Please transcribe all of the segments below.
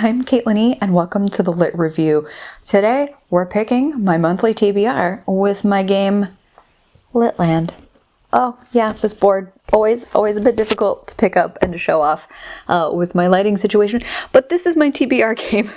I'm Caitlin E, and welcome to the Lit Review. Today, we're picking my monthly TBR with my game, LitLand. Oh, yeah, this board, always a bit difficult to pick up and to show off with my lighting situation, but this is my TBR game.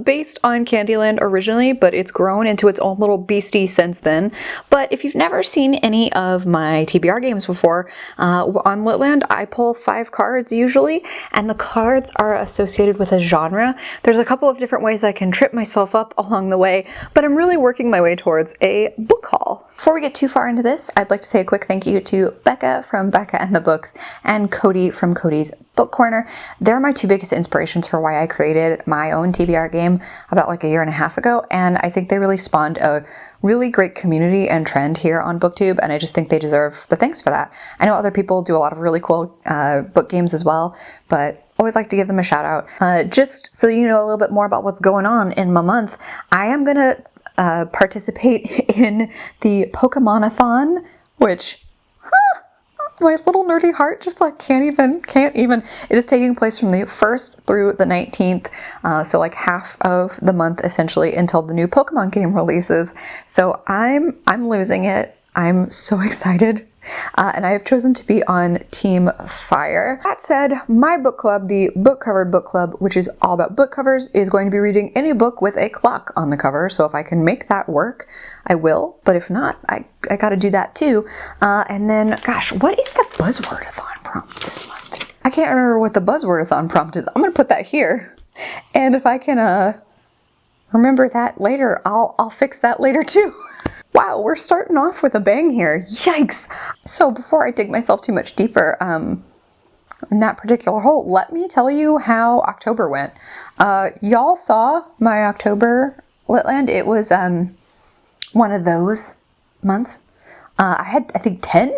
Based on Candyland originally, but it's grown into its own little beastie since then. But if you've never seen any of my TBR games before, on LitLand I pull 5 cards usually, and the cards are associated with a genre. There's a couple of different ways I can trip myself up along the way, but I'm really working my way towards a book haul. Before we get too far into this, I'd like to say a quick thank you to Becca from Becca and the Books and Cody from Cody's Book Corner. They're my 2 biggest inspirations for why I created my own TBR game about like a year and a half ago, and I think they really spawned a really great community and trend here on BookTube, and I just think they deserve the thanks for that. I know other people do a lot of really cool book games as well, but always like to give them a shout out. Just so you know a little bit more about what's going on in my month, I am gonna participate in the Pokemon-a-thon, which my little nerdy heart just like can't even. It is taking place from the 1st through the 19th, so like half of the month essentially until the new Pokemon game releases. So I'm losing it. I'm so excited. And I have chosen to be on Team Fire. That said, my book club, the Book Covered Book Club, which is all about book covers, is going to be reading any book with a clock on the cover. So if I can make that work, I will. But if not, I gotta do that too. And then, gosh, what is the Buzzword-a-thon prompt this month? I can't remember what the Buzzword-a-thon prompt is. I'm gonna put that here. And if I can remember that later, I'll fix that later too. Wow, we're starting off with a bang here. Yikes! So before I dig myself too much deeper in that particular hole, let me tell you how October went. Y'all saw my October LitLand. It was one of those months. I had, I think, 10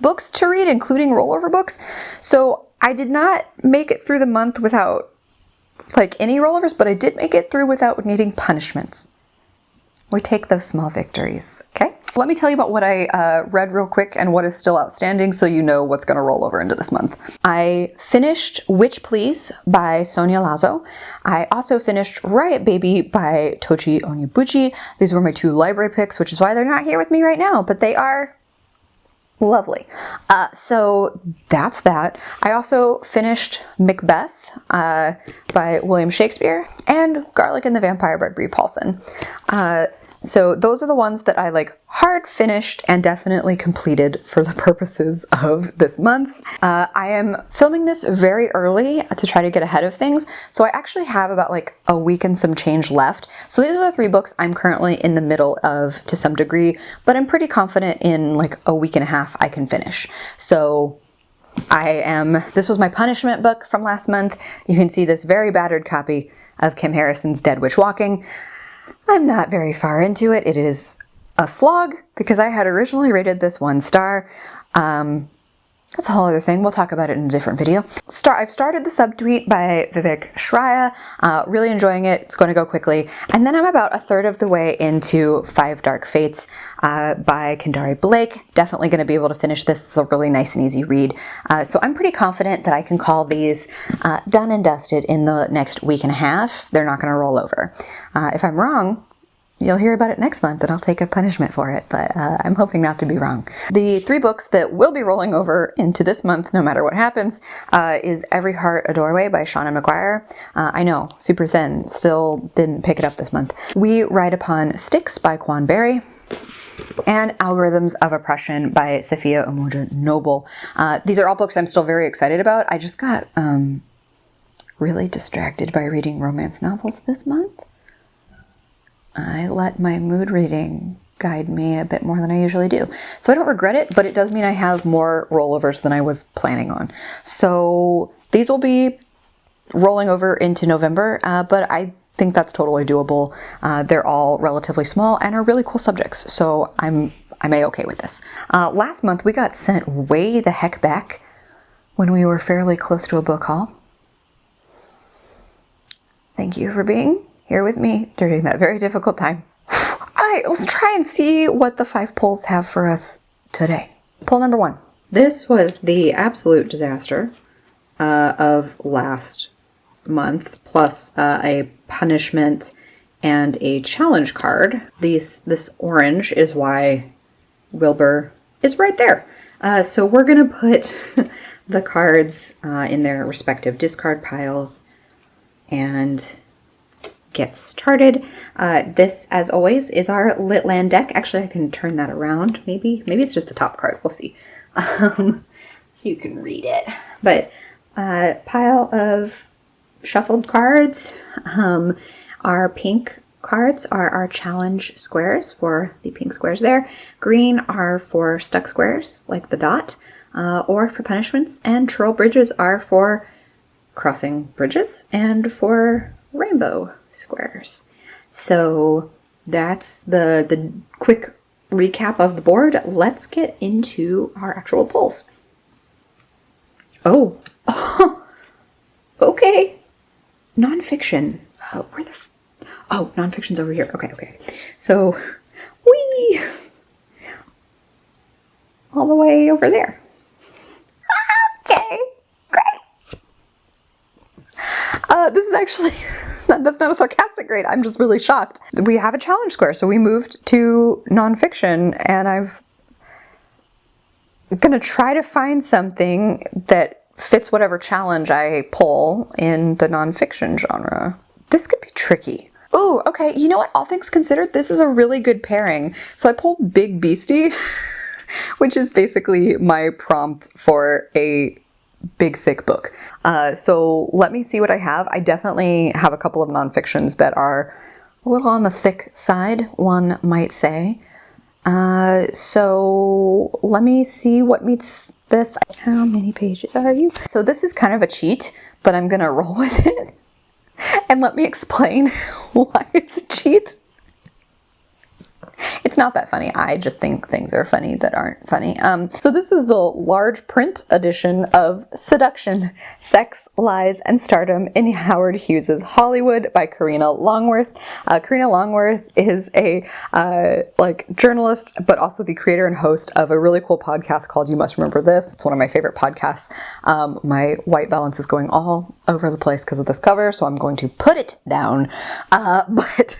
books to read, including rollover books. So I did not make it through the month without like any rollovers, but I did make it through without needing punishments. We take those small victories, okay? Let me tell you about what I read real quick and what is still outstanding so you know what's gonna roll over into this month. I finished Witch Please by Sonia Lazo. I also finished Riot Baby by Tochi Onyebuchi. These were my 2 library picks, which is why they're not here with me right now, but they are lovely. So that's that. I also finished Macbeth by William Shakespeare and Garlic and the Vampire by Brie Paulson. So those are the ones that I like hard finished and definitely completed for the purposes of this month. I am filming this very early to try to get ahead of things, so I actually have about like a week and some change left. So these are the 3 books I'm currently in the middle of to some degree, but I'm pretty confident in like a week and a half I can finish. So this was my punishment book from last month. You can see this very battered copy of Kim Harrison's Dead Witch Walking. I'm not very far into it. It is a slog because I had originally rated this 1 star. That's a whole other thing. We'll talk about it in a different video. I've started the subtweet by Vivek Shraya. Really enjoying it. It's going to go quickly. And then I'm about a third of the way into 5 Dark Fates by Kendari Blake. Definitely going to be able to finish this. It's a really nice and easy read. So I'm pretty confident that I can call these done and dusted in the next week and a half. They're not going to roll over. If I'm wrong, you'll hear about it next month and I'll take a punishment for it, but I'm hoping not to be wrong. The 3 books that will be rolling over into this month, no matter what happens, is Every Heart a Doorway by Shauna McGuire. I know, super thin, still didn't pick it up this month. We Ride Upon Sticks by Quan Berry, and Algorithms of Oppression by Sophia Umoja Noble. These are all books I'm still very excited about. I just got really distracted by reading romance novels this month. I let my mood reading guide me a bit more than I usually do. So I don't regret it, but it does mean I have more rollovers than I was planning on. So these will be rolling over into November, but I think that's totally doable. They're all relatively small and are really cool subjects, so I'm A-okay with this. Last month we got sent way the heck back when we were fairly close to a book haul. Thank you for being here with me during that very difficult time. All right, let's try and see what the 5 pulls have for us today. Pull number 1. This was the absolute disaster of last month, plus a punishment and a challenge card. This orange is why Wilbur is right there. So we're gonna put the cards in their respective discard piles and get started. This, as always, is our LitLand deck. Actually, I can turn that around. Maybe it's just the top card. We'll see. So you can read it. But pile of shuffled cards. Our pink cards are our challenge squares for the pink squares there. Green are for stuck squares, like the dot, or for punishments. And troll bridges are for crossing bridges and for rainbow squares. So that's the quick recap of the board. Let's get into our actual pulls. Oh, okay. Nonfiction. Where the nonfiction's over here. Okay. So, whee! All the way over there. Okay, great. This is actually, that's not a sarcastic grade. I'm just really shocked. We have a challenge square, so we moved to nonfiction, and I'm gonna try to find something that fits whatever challenge I pull in the nonfiction genre. This could be tricky. Oh, okay, you know what? All things considered, this is a really good pairing. So I pulled Big Beastie, which is basically my prompt for a big, thick book. So let me see what I have. I definitely have a couple of nonfictions that are a little on the thick side, one might say. So let me see what meets this. How many pages are you? So this is kind of a cheat, but I'm gonna roll with it. And let me explain why it's a cheat. It's not that funny. I just think things are funny that aren't funny. So this is the large print edition of Seduction, Sex, Lies, and Stardom in Howard Hughes's Hollywood by Karina Longworth. Karina Longworth is a journalist, but also the creator and host of a really cool podcast called You Must Remember This. It's one of my favorite podcasts. My white balance is going all over the place because of this cover, so I'm going to put it down. But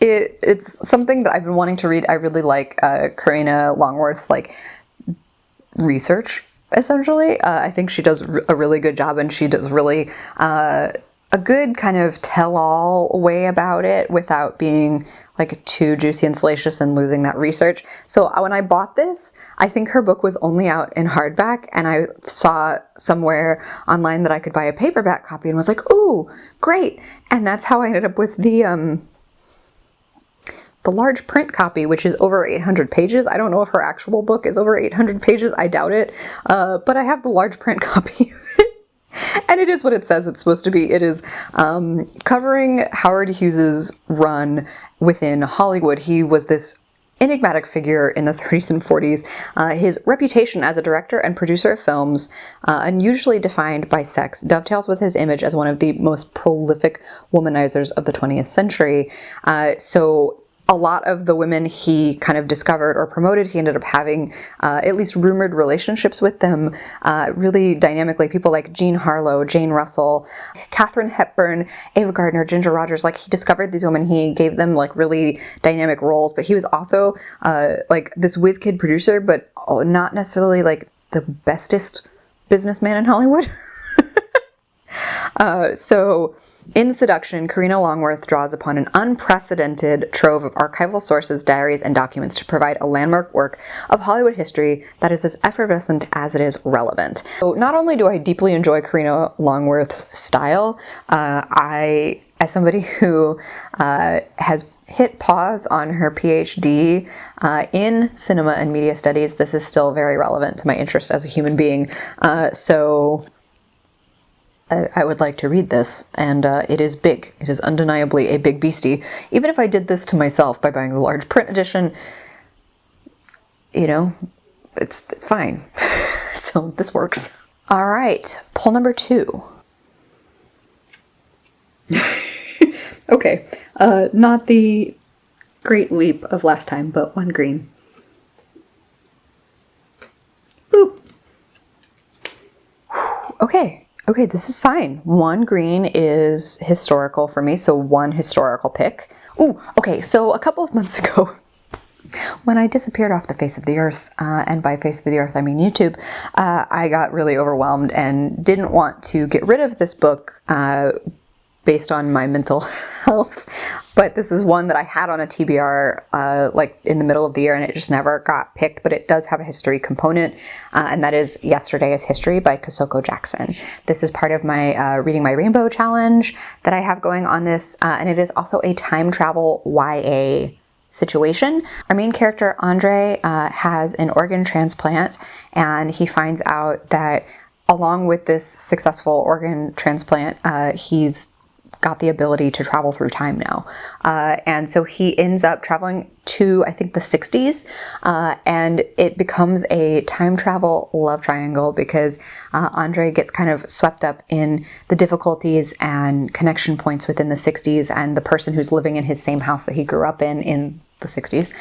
it's something that I've been wanting to read. I really like Karina Longworth's research, essentially. I think she does a really good job, and she does really a good kind of tell-all way about it without being too juicy and salacious and losing that research. So when I bought this, I think her book was only out in hardback, and I saw somewhere online that I could buy a paperback copy and was like, ooh, great. And that's how I ended up with the large print copy, which is over 800 pages. I don't know if her actual book is over 800 pages. I doubt it. But I have the large print copy. And it is what it says it's supposed to be. It is covering Howard Hughes's run within Hollywood. He was this enigmatic figure in the 30s and 40s. His reputation as a director and producer of films, unusually defined by sex, dovetails with his image as one of the most prolific womanizers of the 20th century. So a lot of the women he kind of discovered or promoted, he ended up having at least rumored relationships with them really dynamically. People like Jean Harlow, Jane Russell, Katharine Hepburn, Ava Gardner, Ginger Rogers. He discovered these women, he gave them really dynamic roles, but he was also this whiz kid producer, but not necessarily the bestest businessman in Hollywood. So in Seduction, Karina Longworth draws upon an unprecedented trove of archival sources, diaries, and documents to provide a landmark work of Hollywood history that is as effervescent as it is relevant. So not only do I deeply enjoy Karina Longworth's style, as somebody who has hit pause on her PhD in cinema and media studies, this is still very relevant to my interest as a human being. So I would like to read this, and it is big. It is undeniably a big beastie. Even if I did this to myself by buying the large print edition, it's fine. So this works. All right, pull number 2. Okay, not the great leap of last time, but 1 green. Boop. Okay. Okay, this is fine. 1 green is historical for me, so 1 historical pick. Ooh, okay, so a couple of months ago, when I disappeared off the face of the earth, and by face of the earth I mean YouTube, I got really overwhelmed and didn't want to get rid of this book based on my mental health. But this is one that I had on a TBR like in the middle of the year, and it just never got picked, but it does have a history component, and that is Yesterday is History by Kosoko Jackson. This is part of my Reading My Rainbow challenge that I have going on this, and it is also a time travel YA situation. Our main character, Andre, has an organ transplant, and he finds out that along with this successful organ transplant, he's got the ability to travel through time now. And so he ends up traveling to, I think, the 60s, and it becomes a time travel love triangle because Andre gets kind of swept up in the difficulties and connection points within the 60s and the person who's living in his same house that he grew up in the 60s.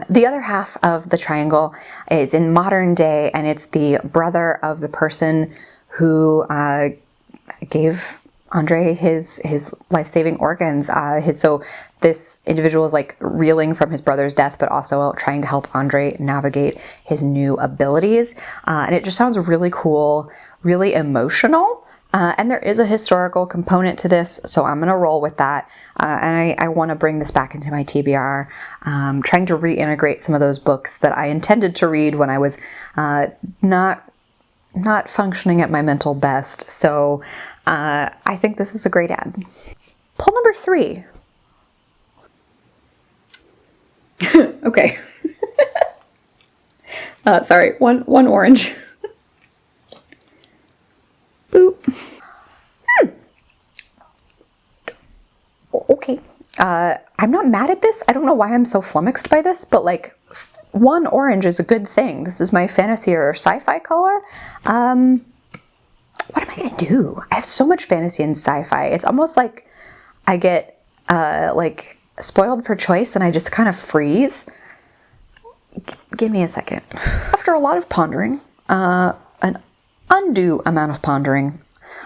The other half of the triangle is in modern day, and it's the brother of the person who gave Andre his life-saving organs. So this individual is like reeling from his brother's death, but also trying to help Andre navigate his new abilities. And it just sounds really cool, really emotional. And there is a historical component to this, so I'm going to roll with that. And I want to bring this back into my TBR, trying to reintegrate some of those books that I intended to read when I was not functioning at my mental best. So I think this is a great ad. Pull number 3. Okay. Sorry, one orange. Boop. Okay. I'm not mad at this. I don't know why I'm so flummoxed by this, but like 1 orange is a good thing. This is my fantasy or sci-fi color. What am I gonna do? I have so much fantasy and sci-fi. It's almost like I get like spoiled for choice and I just kind of freeze. Give me a second. After a lot of pondering, an undue amount of pondering,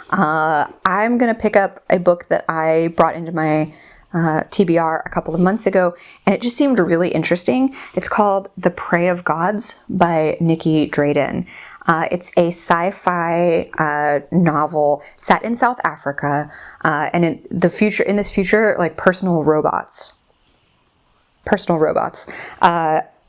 I'm gonna pick up a book that I brought into my TBR a couple of months ago, and it just seemed really interesting. It's called The Prey of Gods by Nikki Drayden. It's a sci-fi novel set in South Africa, and in this future, like personal robots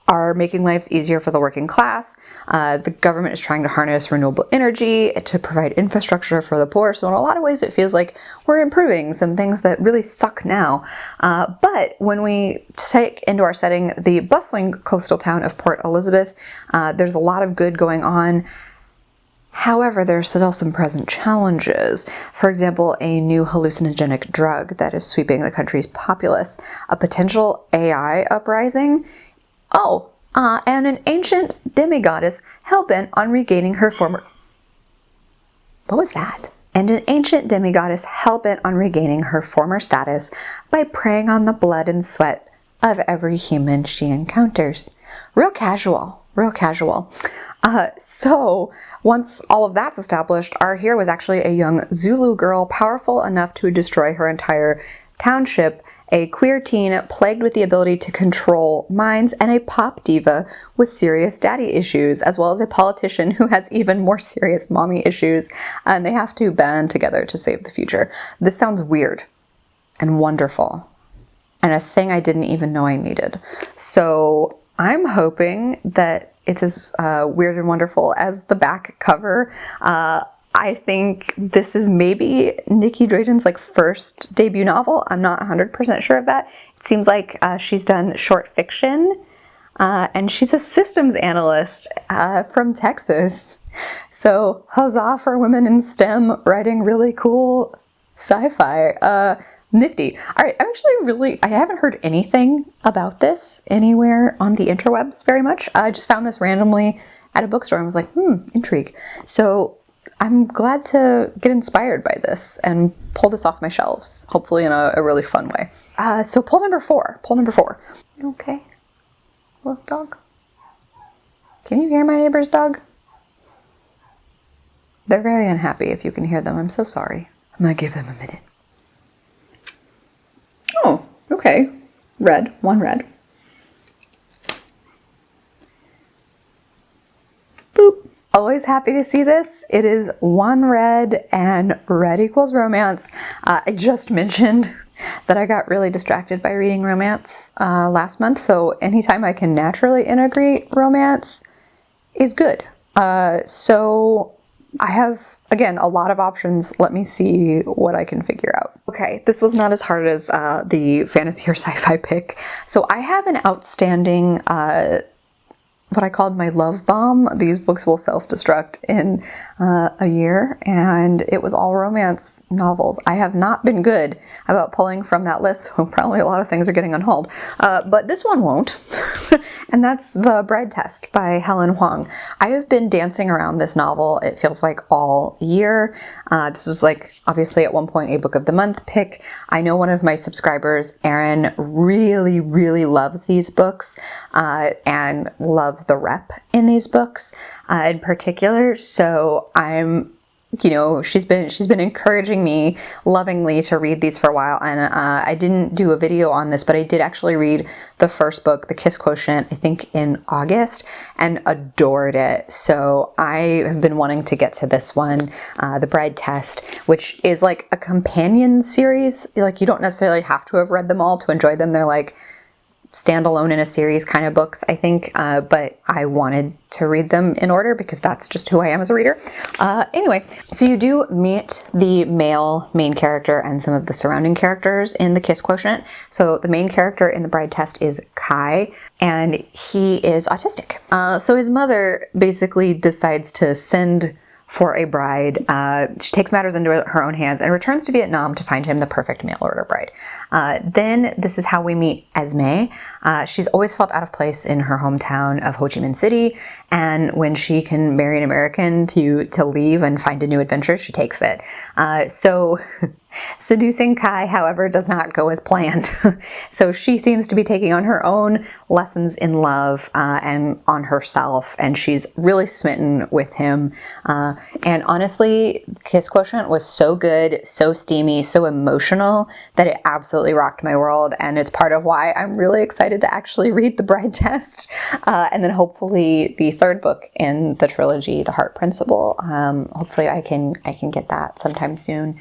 are making lives easier for the working class. The government is trying to harness renewable energy to provide infrastructure for the poor. So in a lot of ways, it feels like we're improving some things that really suck now. But when we take into our setting the bustling coastal town of Port Elizabeth, there's a lot of good going on. However, there's still some present challenges. For example, a new hallucinogenic drug that is sweeping the country's populace, a potential AI uprising, and an ancient demigoddess hell-bent on regaining her former... What was that? And an ancient demigoddess hell-bent on regaining her former status by preying on the blood and sweat of every human she encounters. Real casual, real casual. So once all of that's established, our hero was actually a young Zulu girl powerful enough to destroy her entire township, a queer teen plagued with the ability to control minds, and a pop diva with serious daddy issues, as well as a politician who has even more serious mommy issues, and they have to band together to save the future. This sounds weird and wonderful, and a thing I didn't even know I needed. So I'm hoping that it's as weird and wonderful as the back cover. I think this is maybe Nikki Drayden's like first debut novel. I'm not 100% sure of that. It seems like she's done short fiction, and she's a systems analyst from Texas. So huzzah for women in STEM writing really cool sci-fi. Nifty. All right, I haven't heard anything about this anywhere on the interwebs very much. I just found this randomly at a bookstore and was like, intrigue. So I'm glad to get inspired by this and pull this off my shelves, hopefully in a really fun way. So pull number 4. You okay? Little dog? Can you hear my neighbor's dog? They're very unhappy if you can hear them. I'm so sorry. I'm gonna give them a minute. Oh, okay. Red. One red. Boop. Always happy to see this. It is one red and red equals romance. I just mentioned that I got really distracted by reading romance last month, so anytime I can naturally integrate romance is good. So I have, again, a lot of options. Let me see what I can figure out. Okay, this was not as hard as the fantasy or sci-fi pick. So I have an outstanding what I called my love bomb. These books will self-destruct in a year, and it was all romance novels. I have not been good about pulling from that list, so probably a lot of things are getting on hold. But this one won't, and that's The Bride Test by Helen Huang. I have been dancing around this novel, it feels like, all year. This was like, obviously at one point, a book of the month pick. I know one of my subscribers, Erin, really, really loves these books and loves the rep in these books in particular. So I'm, you know, she's been encouraging me lovingly to read these for a while, and I didn't do a video on this, but I did actually read the first book, The Kiss Quotient, I think in August, and adored it. So I have been wanting to get to this one, The Bride Test, which is like a companion series. Like, you don't necessarily have to have read them all to enjoy them. They're like standalone in a series kind of books, I think, but I wanted to read them in order because that's just who I am as a reader. Anyway, so you do meet the male main character and some of the surrounding characters in The Kiss Quotient. So the main character in The Bride Test is Kai, and he is autistic. So his mother basically decides to send for a bride. She takes matters into her own hands and returns to Vietnam to find him the perfect mail order bride. Then this is how we meet Esme. She's always felt out of place in her hometown of Ho Chi Minh City, and when she can marry an American to leave and find a new adventure, she takes it. So seducing Kai, however, does not go as planned. So she seems to be taking on her own lessons in love and on herself, and she's really smitten with him. And honestly, Kiss Quotient was so good, so steamy, so emotional that it absolutely rocked my world, and it's part of why I'm really excited to actually read The Bride Test, and then hopefully the third book in the trilogy, The Heart Principle. Hopefully I can get that sometime soon.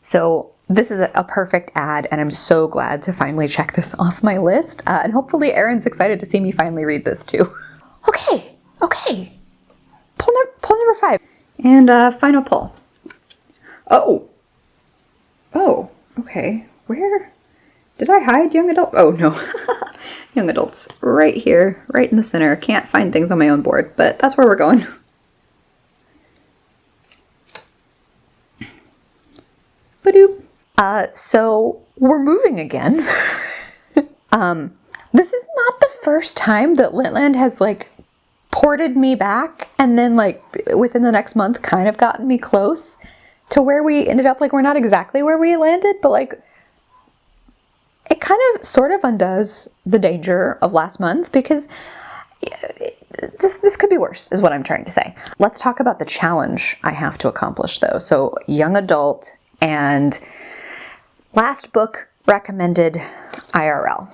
So this is a perfect ad, and I'm so glad to finally check this off my list. And hopefully Erin's excited to see me finally read this too. Okay. Pull number 5. And final pull. Oh, okay. Where did I hide young adult? Oh no, young adults right here, right in the center. Can't find things on my own board, but that's where we're going. Ba-doop. So we're moving again. This is not the first time that LitLand has like ported me back and then like within the next month kind of gotten me close to where we ended up. Like, we're not exactly where we landed, but like it kind of sort of undoes the danger of last month, because this could be worse is what I'm trying to say. Let's talk about the challenge I have to accomplish though. So young adult and last book recommended IRL.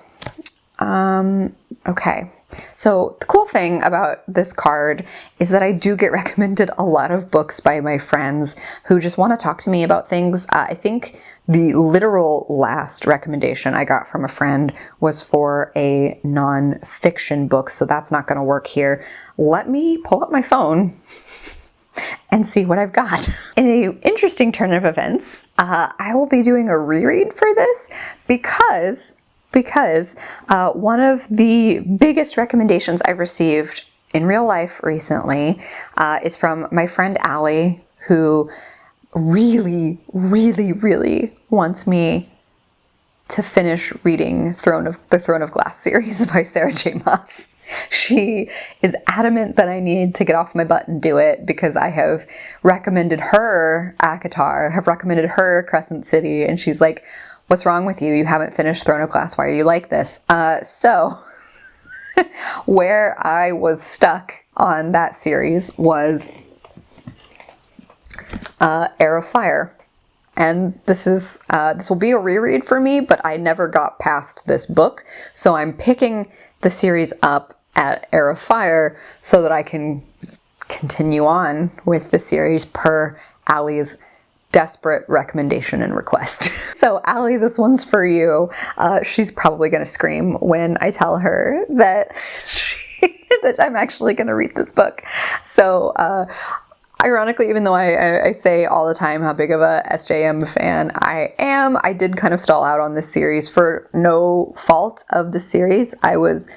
Okay. So the cool thing about this card is that I do get recommended a lot of books by my friends who just want to talk to me about things. I think the literal last recommendation I got from a friend was for a non-fiction book, so that's not going to work here. Let me pull up my phone and see what I've got. In an interesting turn of events, I will be doing a reread for this because one of the biggest recommendations I've received in real life recently is from my friend Allie, who really wants me to finish reading the Throne of Glass series by Sarah J. Maas. She is adamant that I need to get off my butt and do it because I have recommended her ACOTAR, have recommended her Crescent City, and she's like, what's wrong with you? You haven't finished Throne of Glass. Why are you like this? So where I was stuck on that series was Heir of Fire. And this will be a reread for me, but I never got past this book, so I'm picking the series up at Heir of Fire so that I can continue on with the series per Allie's desperate recommendation and request. So Allie, this one's for you. She's probably going to scream when I tell her that that I'm actually going to read this book. So ironically, even though I say all the time how big of a SJM fan I am, I did kind of stall out on this series for no fault of the series. I was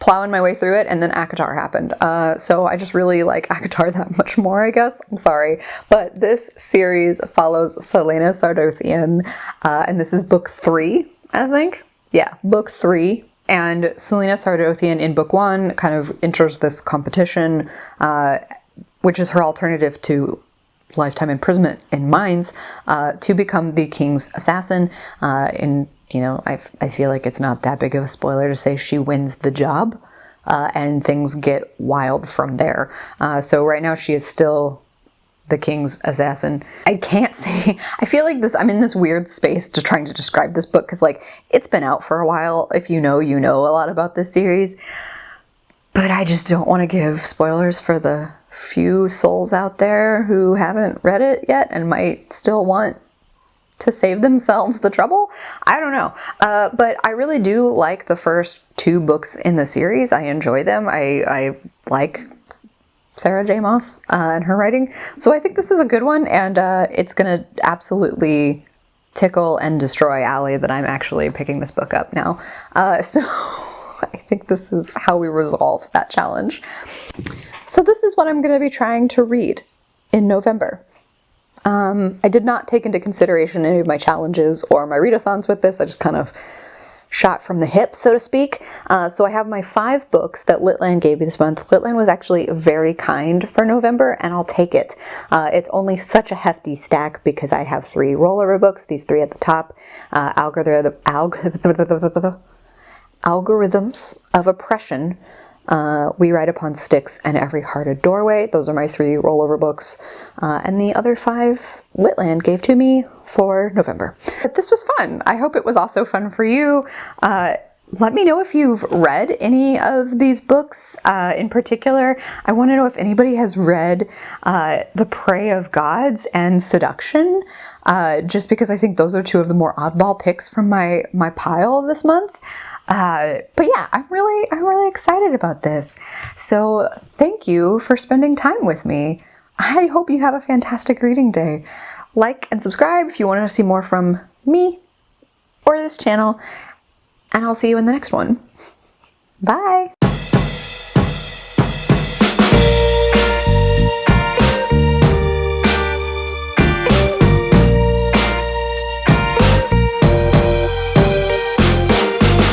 plowing my way through it, and then ACOTAR happened. So I just really like ACOTAR that much more, I guess. I'm sorry. But this series follows Selena Sardothian, and this is book 3, I think. Yeah, book 3. And Selena Sardothian in book 1 kind of enters this competition, which is her alternative to lifetime imprisonment in mines, to become the king's assassin. I feel like it's not that big of a spoiler to say she wins the job, and things get wild from there. So right now she is still the king's assassin. I can't say, I feel like I'm in this weird space to trying to describe this book, because like it's been out for a while. If you know, you know a lot about this series, but I just don't want to give spoilers for the few souls out there who haven't read it yet and might still want to save themselves the trouble. I don't know. But I really do like the first 2 books in the series. I enjoy them. I like Sarah J. Maas and her writing. So I think this is a good one, and it's going to absolutely tickle and destroy Allie that I'm actually picking this book up now. So I think this is how we resolve that challenge. So this is what I'm going to be trying to read in November. I did not take into consideration any of my challenges or my readathons with this. I just kind of shot from the hip, so to speak. So I have my 5 books that LitLand gave me this month. LitLand was actually very kind for November, and I'll take it. It's only such a hefty stack because I have 3 rollover books, these 3 at the top. Algorithms of Oppression, We Ride Upon Sticks, and Every Hearted Doorway. Those are my 3 rollover books. And the other 5 LitLand gave to me for November. But this was fun. I hope it was also fun for you. Let me know if you've read any of these books. In particular, I want to know if anybody has read The Prey of Gods and Seduction, just because I think those are 2 of the more oddball picks from my pile this month. But yeah, I'm really excited about this. So thank you for spending time with me. I hope you have a fantastic reading day. Like and subscribe if you want to see more from me or this channel, and I'll see you in the next one. Bye!